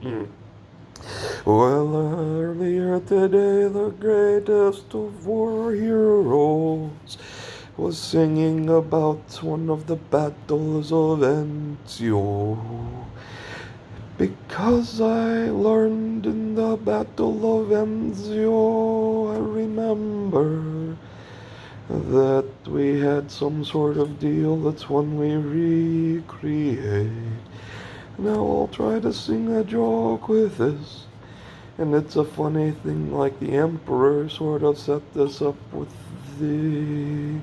Well, earlier today, the greatest of war heroes was singing about one of the battles of Anzio. Because I learned in the Battle of Anzio, I remember that we had some sort of deal. That's one we recreate. Now I'll try to sing a joke with this. And it's a funny thing, like the Emperor sort of set this up with the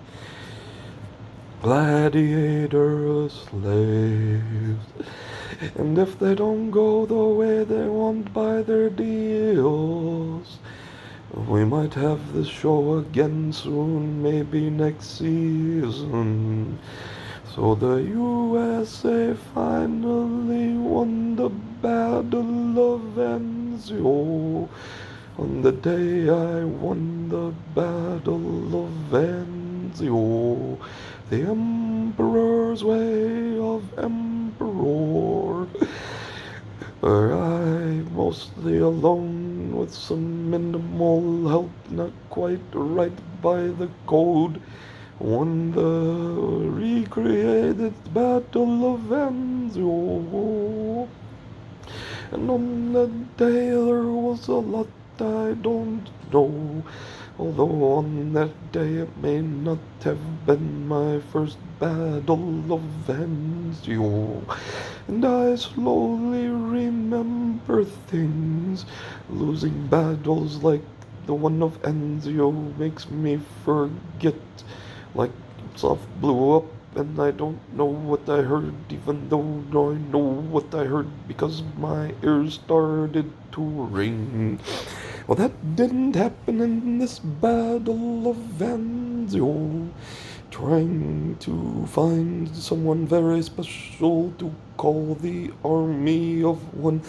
gladiator slaves. And if they don't go the way they want by their deals, we might have this show again soon, maybe next season. So the USA finally won the Battle of Anzio. On the day I won the Battle of Anzio, the Emperor's way of Emperor. I, mostly alone with some minimal help, not quite right by the code, won the recreated Battle of Anzio. And on that day there was a lot I don't know. Although on that day it may not have been my first battle of Anzio. And I slowly remember things. Losing battles like the one of Anzio makes me forget. Like stuff blew up and I don't know what I heard, even though I know what I heard because my ears started to ring. Well, that didn't happen in this Battle of Anzio. Trying to find someone very special to call the army of one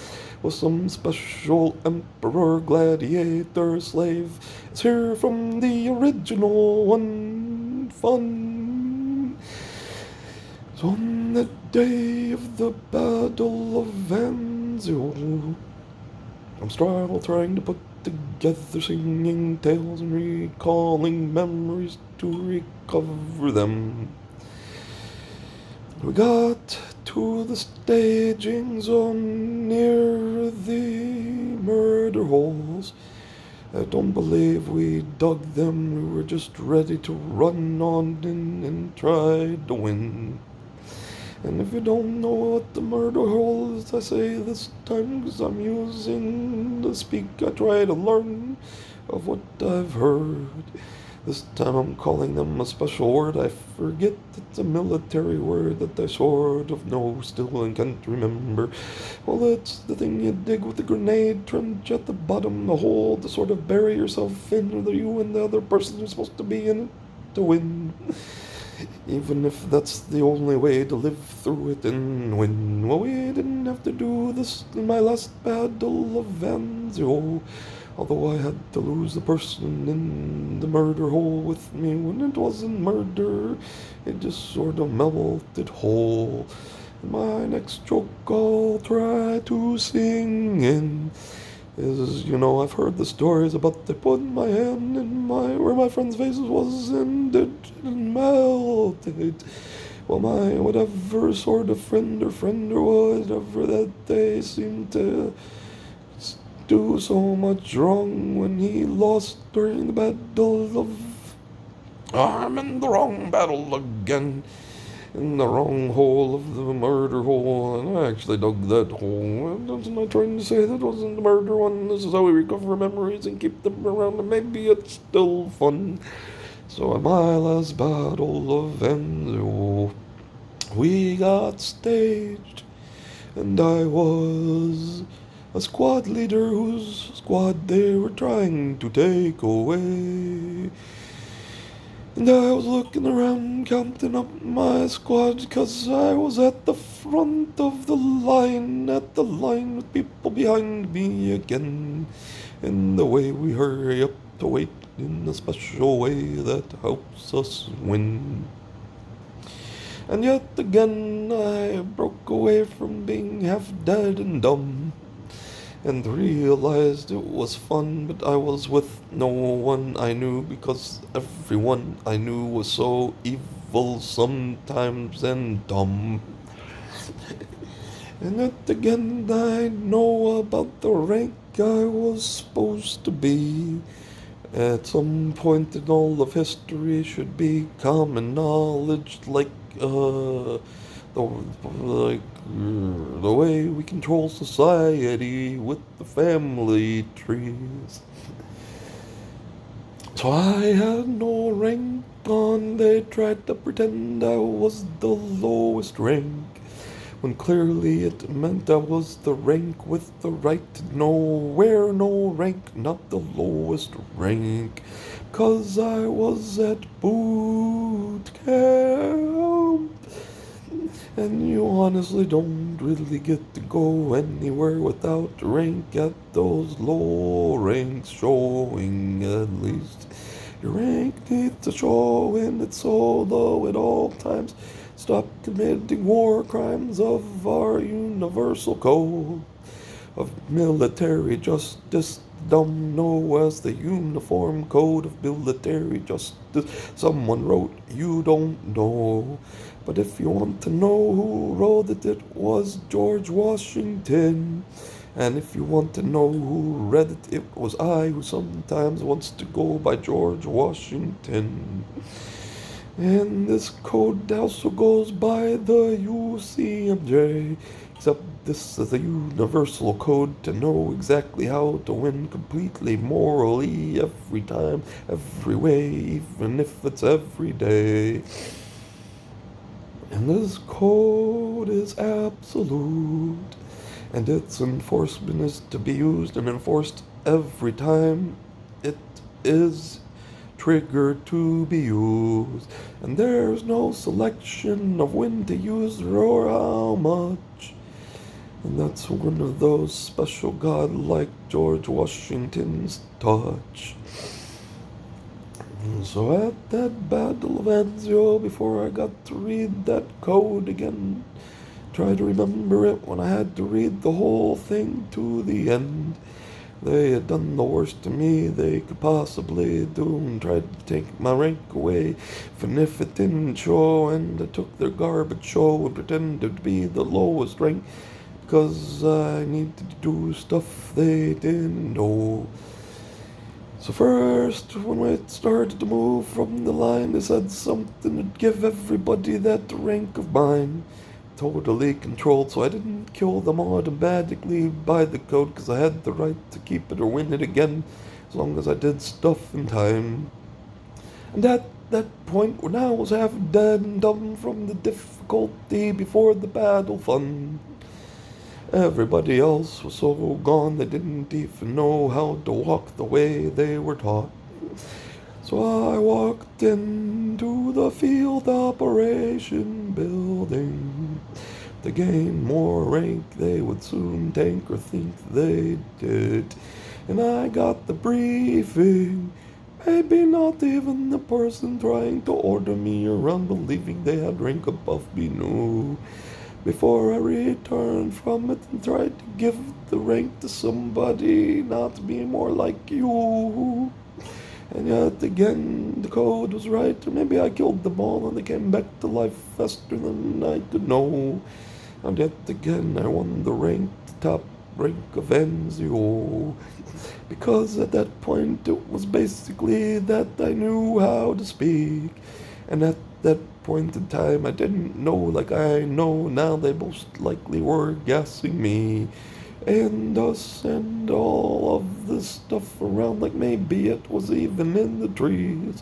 with some special emperor, gladiator, slave. It's here from the original one. Fun. So on the day of the Battle of Anzio, I'm still trying to put together singing tales and recalling memories to recover them. We got to the staging zone near the murder holes. I don't believe we dug them, we were just ready to run on in and try to win. And if you don't know what the murder hole is, I say this time because I'm using the speak I try to learn of what I've heard. This time I'm calling them a special word. I forget it's a military word that I sort of know still and can't remember. Well, it's the thing you dig with the grenade trench at the bottom, the hole to sort of bury yourself in, or you and the other person are supposed to be in it to win. Even if that's the only way to live through it and win. Well, we didn't have to do this in my last battle of Anzio. Although I had to lose the person in the murder hole with me when it wasn't murder, it just sort of melted whole. And my next joke I'll try to sing in is, I've heard the stories about they put my hand in where my friend's face was and it melted. Well, my whatever sort of friend or whatever that they seemed to do so much wrong when he lost during the battle of. I'm in the wrong battle again. In the wrong hole of the murder hole, and I actually dug that hole. Wasn't I trying to say that wasn't the murder one? This is how we recover memories and keep them around, and maybe it's still fun. So at my last battle of Anzio, we got staged, and I was a squad leader whose squad they were trying to take away. And I was looking around, counting up my squad, 'cause I was at the front of the line, with people behind me again. And the way we hurry up to wait in a special way that helps us win. And yet again I broke away from being half dead and dumb. and realized it was fun, but I was with no one I knew because everyone I knew was so evil sometimes and dumb. And yet again, I know about the rank I was supposed to be. At some point in all of history should be common knowledge, the the way we control society with the family trees. So I had no rank on. They tried to pretend I was the lowest rank, when clearly it meant I was the rank with the right to know where no rank, not the lowest rank, 'cause I was at boot camp. And you honestly don't really get to go anywhere without rank at those low ranks showing, at least. Your rank needs to show in it so, though, at all times. Stop committing war crimes of our universal code of military justice, dumb know as the Uniform Code of Military Justice. Someone wrote, you don't know. But if you want to know who wrote it, it was George Washington. And if you want to know who read it, it was I, who sometimes wants to go by George Washington. And this code also goes by the UCMJ, except this is a universal code to know exactly how to win completely morally every time, every way, even if it's every day. And this code is absolute, and its enforcement is to be used and enforced every time it is triggered to be used. And there's no selection of when to use it or how much. And that's one of those special godlike George Washington's touch. So at that Battle of Anzio, before I got to read that code again, try to remember it when I had to read the whole thing to the end. They had done the worst to me they could possibly do and tried to take my rank away, even if it didn't show, and I took their garbage show and pretended to be the lowest rank because I needed to do stuff they didn't know. So first, when we started to move from the line, they said something to give everybody that rank of mine. Totally controlled, so I didn't kill them automatically by the code, because I had the right to keep it or win it again, as long as I did stuff in time. And at that point, when I was half dead and dumb from the difficulty before the battle fun, everybody else was so gone they didn't even know how to walk the way they were taught. So I walked into the field operation building. To gain more rank, they would soon tank or think they did. And I got the briefing. Maybe not even the person trying to order me around believing they had rank above me knew. Before I returned from it and tried to give the rank to somebody, not to be more like you. And yet again, the code was right, or maybe I killed them all and they came back to life faster than I could know. And yet again, I won the rank, the top rank of Anzio. Because at that point, it was basically that I knew how to speak. And at that point in time, I didn't know like I know now. They most likely were gassing me and us and all of this stuff around, like maybe it was even in the trees,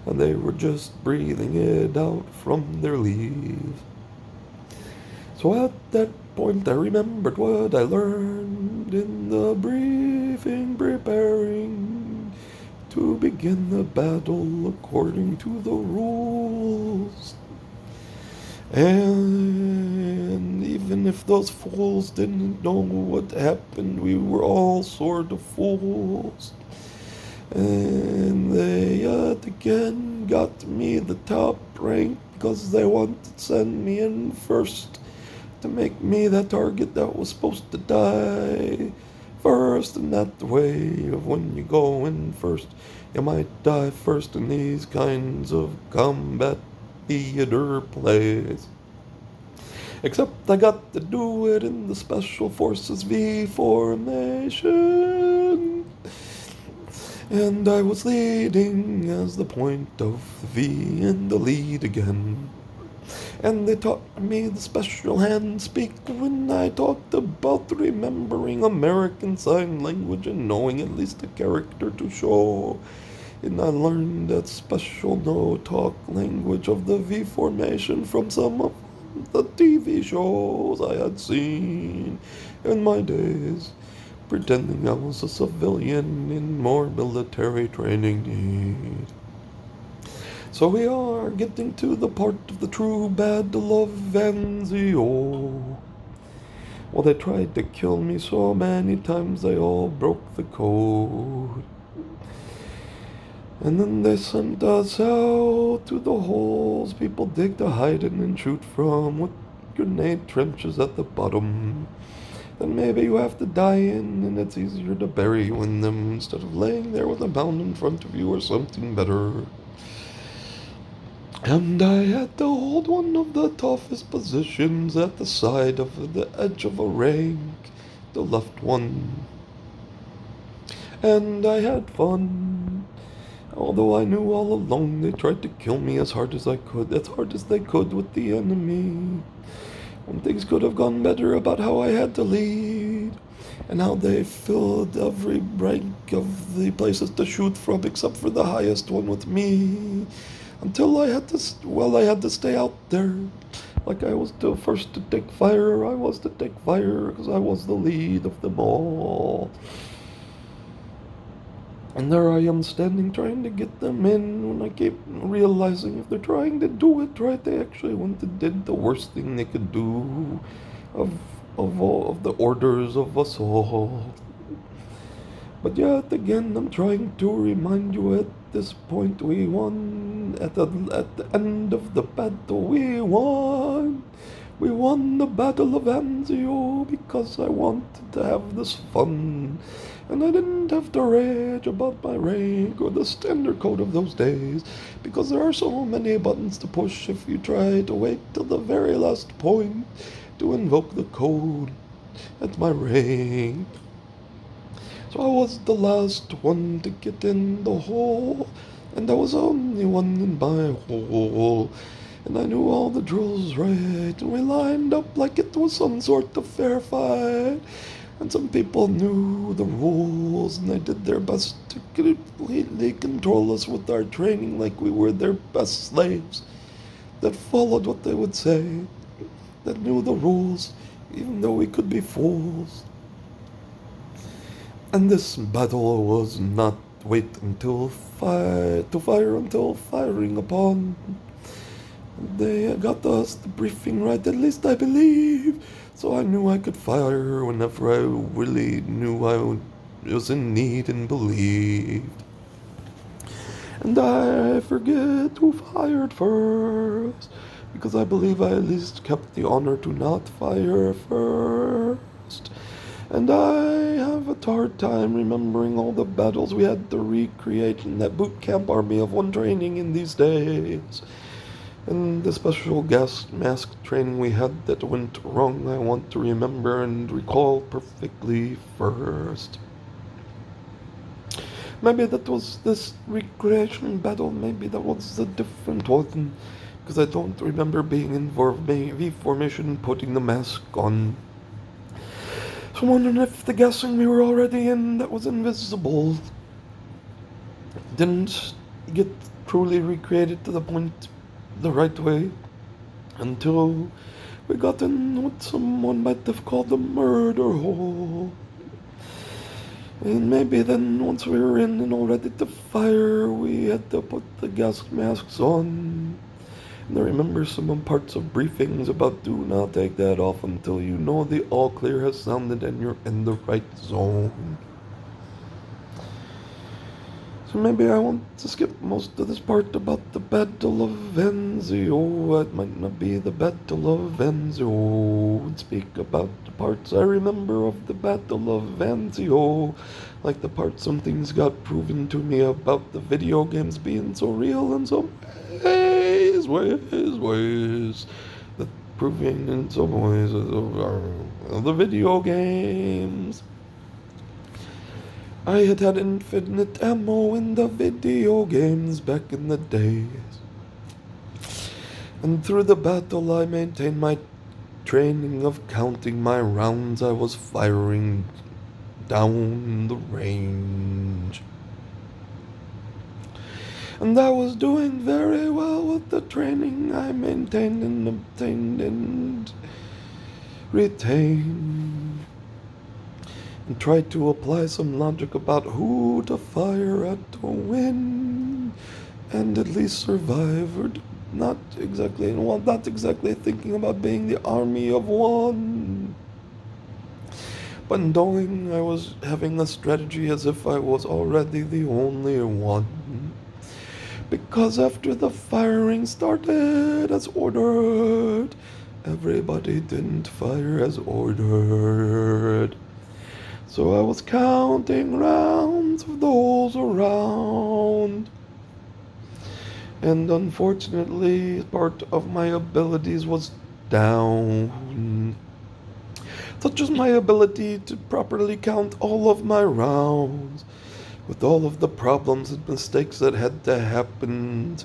and they were just breathing it out from their leaves. So at that point I remembered what I learned in the briefing, preparing to begin the battle according to the rules. And even if those fools didn't know what happened, we were all sort of fools. And they yet again got me the top rank because they wanted to send me in first to make me that target that was supposed to die first in that way of when you go in first, you might die first in these kinds of combat theater plays. Except I got to do it in the Special Forces V formation. And I was leading as the point of the V in the lead again. And they taught me the special hand speak when I talked about remembering American Sign Language and knowing at least a character to show. And I learned that special no-talk language of the V formation from some of the TV shows I had seen in my days, pretending I was a civilian in more military training need. So we are getting to the part of the true battle of Anzio. Well, they tried to kill me so many times they all broke the code. And then they sent us out to the holes people dig to hide in and shoot from with grenade trenches at the bottom. Then maybe you have to die in, and it's easier to bury you in them instead of laying there with a mound in front of you or something better. And I had to hold one of the toughest positions at the side of the edge of a rank, the left one. And I had fun, although I knew all along they tried to kill me as hard as they could with the enemy. When things could have gone better about how I had to lead, and how they filled every rank of the places to shoot from except for the highest one with me. Until I had to stay out there. Like I was the first to take fire, I was to take fire because I was the lead of them all. And there I am standing trying to get them in when I keep realizing if they're trying to do it right, they actually went and did the worst thing they could do of all of the orders of us all. But yet again, I'm trying to remind you at this point we won. At the end of the battle, we won. We won the Battle of Anzio because I wanted to have this fun. And I didn't have to rage about my rank or the standard code of those days, because there are so many buttons to push if you try to wait till the very last point to invoke the code at my rank. So I was the last one to get in the hole, and I was the only one in my hole. And I knew all the drills right, and we lined up like it was some sort of fair fight. And some people knew the rules, and they did their best to completely control us with our training like we were their best slaves, that followed what they would say, that knew the rules, even though we could be fools. And this battle was not wait until fire until firing upon. They got us the briefing right, at least I believe. So I knew I could fire whenever I really knew I was in need and believed. And I forget who fired first, because I believe I at least kept the honor to not fire first. And I have a hard time remembering all the battles we had to recreate in that boot camp army of one training in these days. And the special gas mask training we had that went wrong, I want to remember and recall perfectly first. Maybe that was this recreation battle, maybe that was a different one, because I don't remember being in V formation putting the mask on. So I'm wondering if the gassing we were already in that was invisible didn't get truly recreated to the point the right way until we got in what someone might have called the murder hole. And maybe then once we were in and all ready to fire, we had to put the gas masks on. And I remember some parts of briefings about do not take that off until you know the all clear has sounded and you're in the right zone. So Maybe I want to skip most of this part about the Battle of Anzio. It might not be the Battle of Anzio. And speak about the parts I remember of the Battle of Anzio. Like the part some things got proven to me about the video games being so real in some ways. That proving in some ways of the video games. I had infinite ammo in the video games back in the days. And through the battle I maintained my training of counting my rounds I was firing down the range. And I was doing very well with the training I maintained and obtained and retained. And tried to apply some logic about who to fire at to win and at least survive, or not exactly thinking about being the army of one, but knowing I was having a strategy as if I was already the only one. Because after the firing started as ordered, everybody didn't fire as ordered. So I was counting rounds of those around. And unfortunately, part of my abilities was down. Such as my ability to properly count all of my rounds, with all of the problems and mistakes that had to happen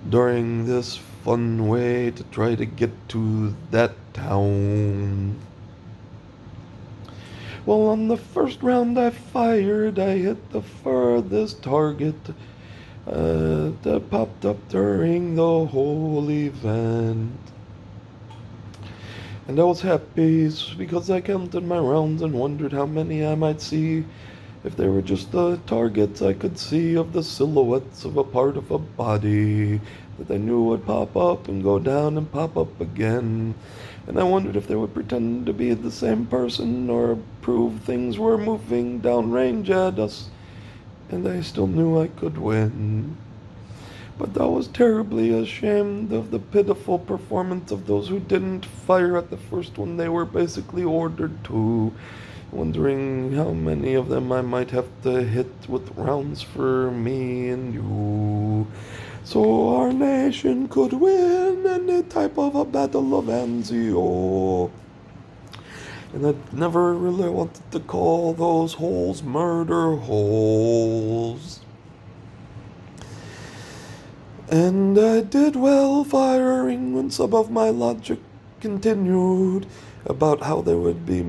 during this fun way to try to get to that town. Well, on the first round I fired, I hit the furthest target that popped up during the whole event. And I was happy because I counted my rounds and wondered how many I might see if they were just the targets I could see of the silhouettes of a part of a body that I knew would pop up and go down and pop up again. And I wondered if they would pretend to be the same person or prove things were moving downrange at us. And I still knew I could win. But I was terribly ashamed of the pitiful performance of those who didn't fire at the first one they were basically ordered to, wondering how many of them I might have to hit with rounds for me and you, so our nation could win any type of a battle of Anzio. And I never really wanted to call those holes murder holes. And I did well firing when some of my logic continued about how they would be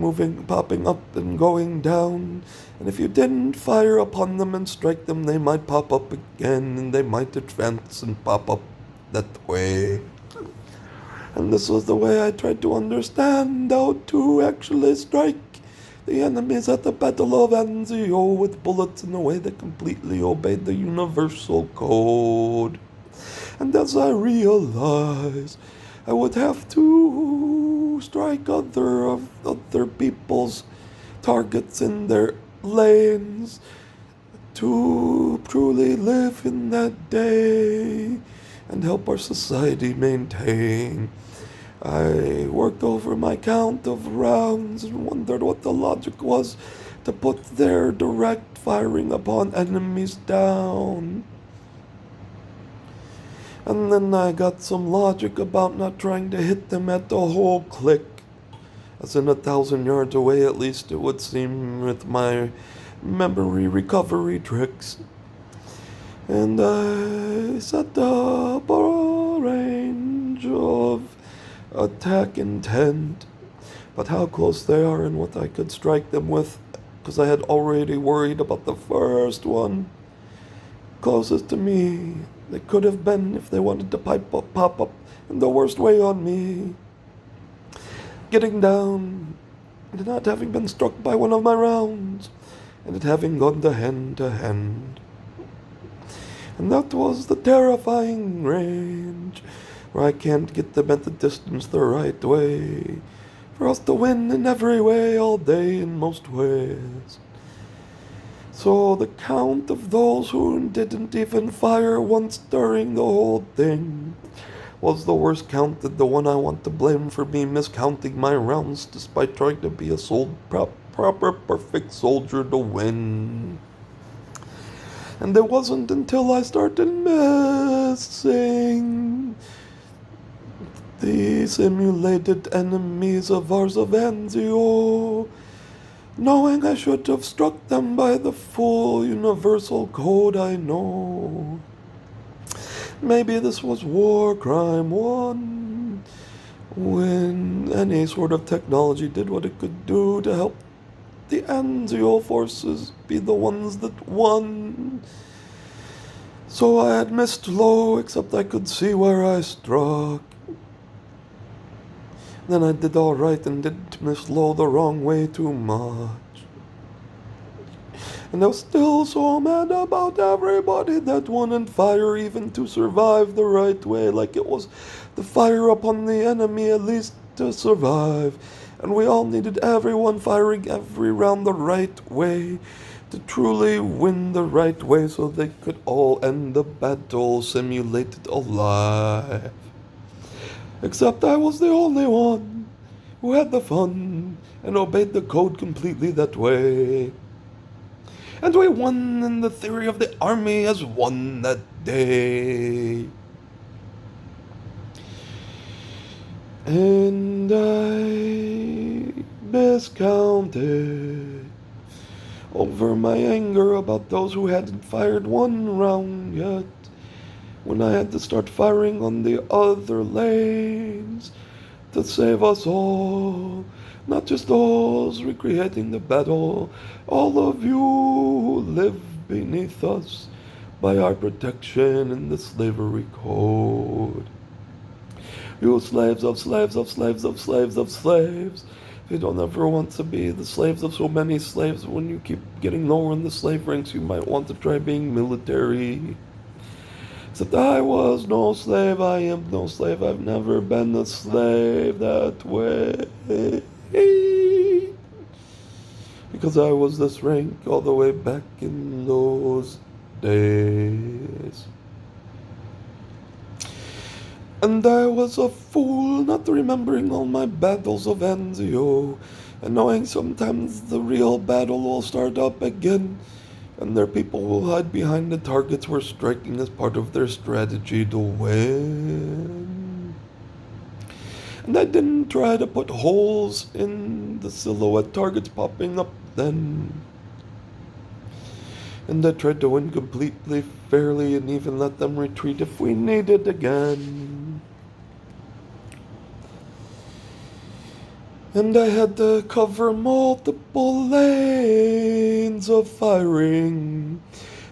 popping up and going down, and if you didn't fire upon them and strike them, they might pop up again, and they might advance and pop up that way. And this was the way I tried to understand how to actually strike the enemies at the Battle of Anzio with bullets in a way that completely obeyed the universal code. And as I realized, I would have to strike other people's targets in their lanes to truly live in that day and help our society maintain. I worked over my count of rounds and wondered what the logic was to put their direct firing upon enemies down. And then I got some logic about not trying to hit them at the whole click, as in 1,000 yards away at least it would seem with my memory recovery tricks. And I set up a range of attack intent, but how close they are and what I could strike them with, because I had already worried about the first one closest to me. They could have been if they wanted to pop up in the worst way on me. Getting down, and not having been struck by one of my rounds, and it having gone to hand. And that was the terrifying range, where I can't get them at the distance the right way, for us to win in every way all day in most ways. So the count of those who didn't even fire once during the whole thing was the worst count, and the one I want to blame for me miscounting my rounds despite trying to be a proper perfect soldier to win. And it wasn't until I started missing the simulated enemies of ours of Anzio, knowing I should have struck them by the full universal code I know. Maybe this was War Crime 1, when any sort of technology did what it could do to help the Anzio forces be the ones that won. So I had missed low, except I could see where I struck. Then I did alright and didn't miss low the wrong way too much. And I was still so mad about everybody that wouldn't fire even to survive the right way, like it was the fire upon the enemy at least to survive. And we all needed everyone firing every round the right way to truly win the right way, so they could all end the battle simulated alive. Except I was the only one who had the fun and obeyed the code completely that way. And we won, and the theory of the army has won that day. And I miscounted over my anger about those who hadn't fired one round yet, when I had to start firing on the other lanes to save us all. Not just those recreating the battle, all of you who live beneath us by our protection in the slavery code. You slaves of slaves of slaves of slaves of slaves. If you don't ever want to be the slaves of so many slaves, when you keep getting lower in the slave ranks, you might want to try being military. Except I was no slave, I am no slave, I've never been a slave that way. Because I was this rank all the way back in those days. And I was a fool not remembering all my battles of Anzio, and knowing sometimes the real battle will start up again, and their people will hide behind the targets we're striking as part of their strategy to win. And I didn't try to put holes in the silhouette targets popping up then. And I tried to win completely fairly and even let them retreat if we needed again. And I had to cover multiple lanes of firing,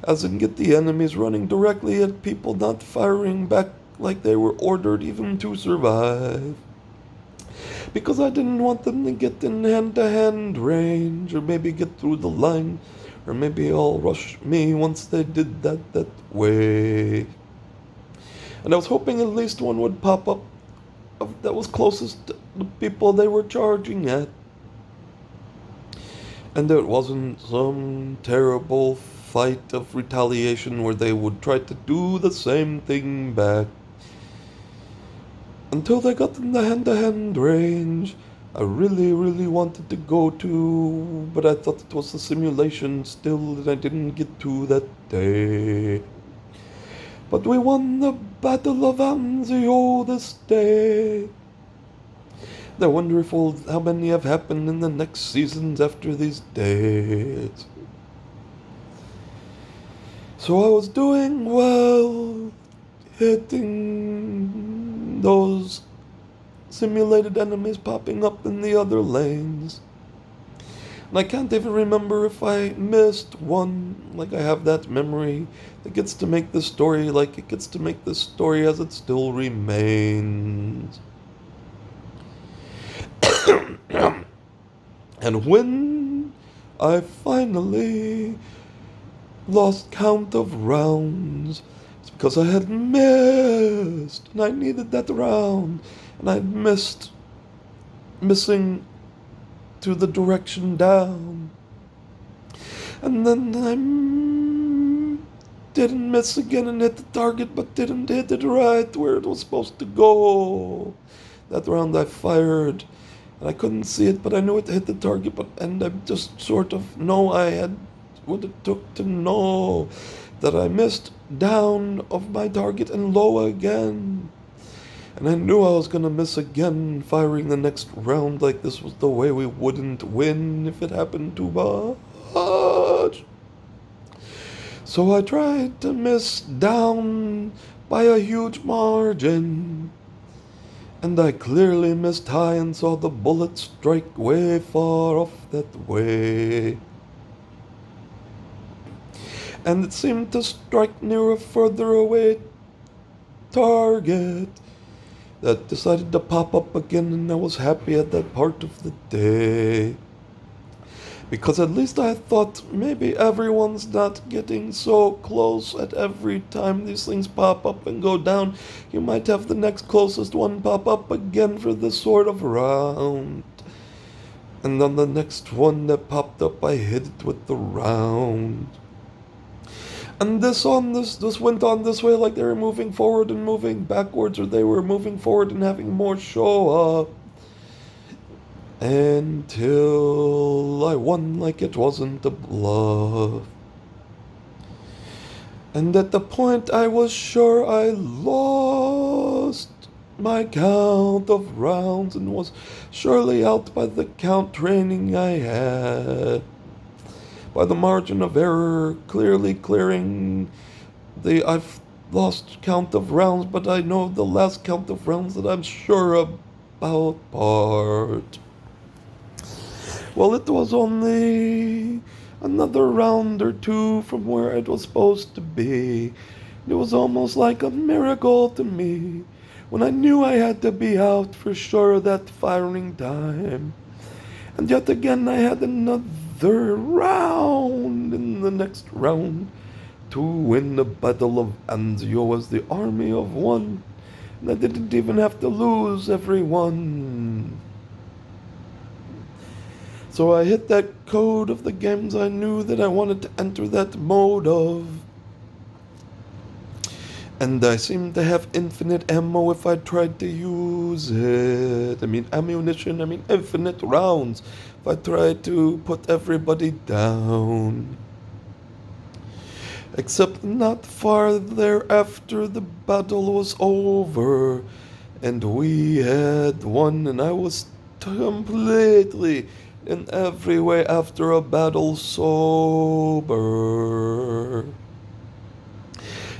as in get the enemies running directly at people not firing back like they were ordered even to survive. Because I didn't want them to get in hand-to-hand range, or maybe get through the line, or maybe all rush me once they did that way. And I was hoping at least one would pop up that was closest to the people they were charging at. And it wasn't some terrible fight of retaliation where they would try to do the same thing back. Until they got in the hand-to-hand range, I really wanted to go to, but I thought it was a simulation still that I didn't get to that day. But we won the Battle of Anzio this day. I wonder if how many have happened in the next seasons after these days. So I was doing well, hitting those simulated enemies popping up in the other lanes. And I can't even remember if I missed one, like I have that memory that gets to make this story like it gets to make this story as it still remains. And when I finally lost count of rounds, it's because I had missed, and I needed that round, and I'd missing to the direction down. And then I didn't miss again and hit the target, but didn't hit it right where it was supposed to go. That round I fired, and I couldn't see it, but I knew it hit the target. And I just sort of know I had what it took to know that I missed down of my target and low again. And I knew I was gonna miss again, firing the next round like this was the way we wouldn't win if it happened too much. So I tried to miss down by a huge margin. And I clearly missed high and saw the bullet strike way far off that way. And it seemed to strike near a further away target that decided to pop up again, and I was happy at that part of the day. Because at least I thought maybe everyone's not getting so close at every time these things pop up and go down. You might have the next closest one pop up again for this sort of round. And then the next one that popped up, I hit it with the round. And this went on this way like they were moving forward and moving backwards, or they were moving forward and having more show up. Until I won like it wasn't a bluff. And at the point I was sure I lost my count of rounds and was surely out by the count training I had. By the margin of error, clearly clearing I've lost count of rounds, but I know the last count of rounds that I'm sure about part. Well, it was only another round or two from where it was supposed to be. It was almost like a miracle to me when I knew I had to be out for sure that firing time. And yet again I had another round in the next round to win the Battle of Anzio as the army of one. And I didn't even have to lose every one. So I hit that code of the games I knew that I wanted to enter that mode of. And I seemed to have infinite ammo if I tried to use it. Ammunition, infinite rounds if I tried to put everybody down. Except not far thereafter the battle was over and we had won, and I was completely in every way after a battle sober.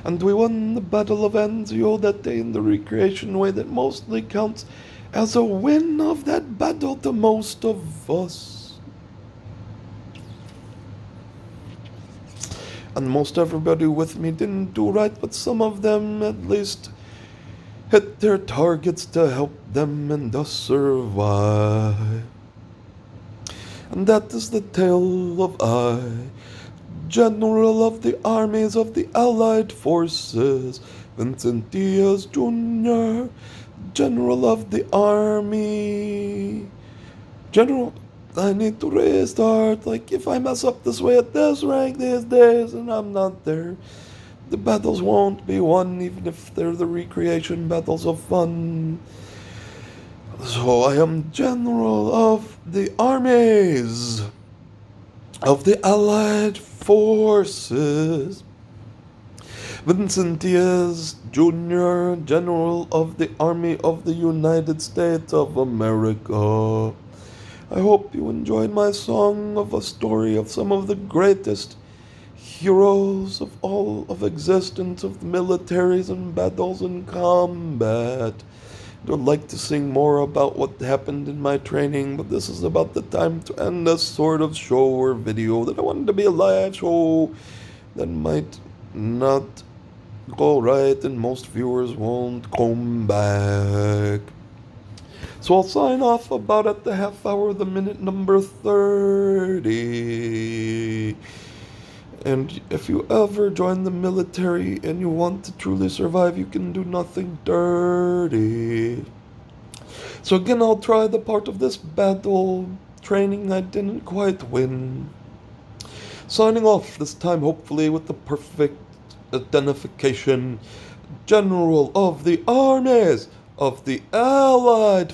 And we won the Battle of Anzio that day in the recreation way that mostly counts as a win of that battle to most of us. And most everybody with me didn't do right, but some of them at least hit their targets to help them and us survive. And that is the tale of I, General of the Armies of the Allied Forces, Vincent Diaz Jr., General of the Army. General, I need to restart. Like, if I mess up this way at this rank these days and I'm not there, the battles won't be won, even if they're the recreation battles of fun. So I am General of the Armies of the Allied Forces, Vincent Diaz Jr., General of the Army of the United States of America. I hope you enjoyed my song of a story of some of the greatest heroes of all of existence, of the militaries and battles and combat. I would like to sing more about what happened in my training, but this is about the time to end this sort of show or video that I wanted to be a live show that might not go right and most viewers won't come back. So I'll sign off about at the half hour, the minute number 30. And if you ever join the military and you want to truly survive, you can do nothing dirty. So again, I'll try the part of this battle training I didn't quite win. Signing off this time, hopefully, with the perfect identification. General of the Armies of the Allied